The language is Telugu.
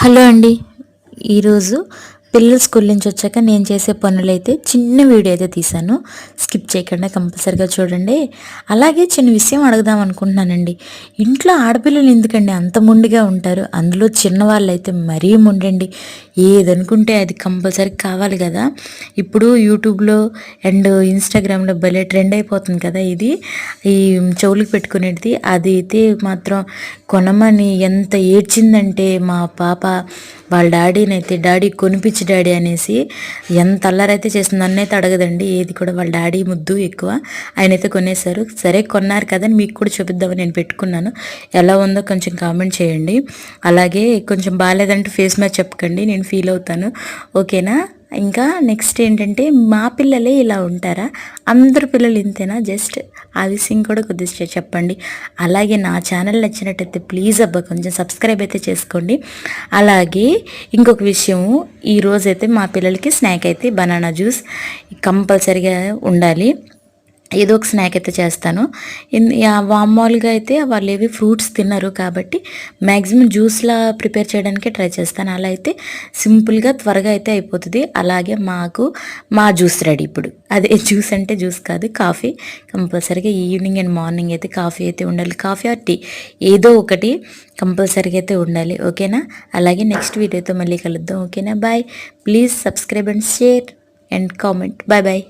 హలో అండి. ఈరోజు పిల్లలు స్కూల్ నుంచి వచ్చాక నేను చేసే పనులైతే చిన్న వీడియో అయితే తీశాను. స్కిప్ చేయకుండా కంపల్సరిగా చూడండి. అలాగే చిన్న విషయం అడుగుదాం అనుకుంటున్నానండి. ఇంట్లో ఆడపిల్లలు ఎందుకండి అంత మొండిగా ఉంటారు? అందులో చిన్నవాళ్ళైతే మరీ మొండండి. ఏదనుకుంటే అది కంపల్సరీ కావాలి కదా. ఇప్పుడు యూట్యూబ్లో అండ్ ఇన్స్టాగ్రామ్లో భలే ట్రెండ్ అయిపోతుంది కదా ఇది, ఈ చెవులకు పెట్టుకునేది. అది అయితే మాత్రం కొనమని ఎంత ఏడ్చిందంటే మా పాప వాళ్ళ డాడీని అయితే, డాడీ కొనిపించి డాడీ అనేసి ఎంత అల్లరైతే చేసింది. నన్నైతే అడగదండి ఏది కూడా, వాళ్ళ డాడీ ముద్దు ఎక్కువ. ఆయన అయితే కొనేశారు. సరే కొన్నారు కదా మీకు కూడా చూపిద్దామని నేను పెట్టుకున్నాను. ఎలా ఉందో కొంచెం కామెంట్ చేయండి. అలాగే కొంచెం బాగాలేదంటే ఫేస్ మ్యాచ్ చెప్పకండి, నేను ఫీల్ అవుతాను. ఓకేనా? ఇంకా నెక్స్ట్ ఏంటంటే, మా పిల్లలే ఇలా ఉంటారా? అందరు పిల్లలు ఇంతేనా? జస్ట్ ఆ విషయం కూడా కొద్దిగా చెప్పండి. అలాగే నా ఛానల్ నచ్చినట్టయితే ప్లీజ్ అబ్బా కొంచెం సబ్స్క్రైబ్ అయితే చేసుకోండి. అలాగే ఇంకొక విషయం, ఈరోజైతే మా పిల్లలకి స్నాక్ అయితే బనానా జ్యూస్ కంపల్సరీగా ఉండాలి. ఏదో ఒక స్నాక్ అయితే చేస్తాను. మామూలుగా అయితే వాళ్ళు ఏవి ఫ్రూట్స్ తిన్నారు కాబట్టి మ్యాక్సిమం జ్యూస్లా ప్రిపేర్ చేయడానికే ట్రై చేస్తాను. అలా అయితే సింపుల్గా త్వరగా అయితే అయిపోతుంది. అలాగే మాకు మా జ్యూస్ రెడీ. ఇప్పుడు అదే జ్యూస్ అంటే జ్యూస్ కాదు, కాఫీ. కంపల్సరీగా ఈవినింగ్ అండ్ మార్నింగ్ అయితే కాఫీ అయితే ఉండాలి. కాఫీ ఆర్ టీ ఏదో ఒకటి కంపల్సరీగా అయితే ఉండాలి. ఓకేనా? అలాగే నెక్స్ట్ వీడియోతో మళ్ళీ కలుద్దాం. ఓకేనా? Bye. Please subscribe and share and comment. Bye bye.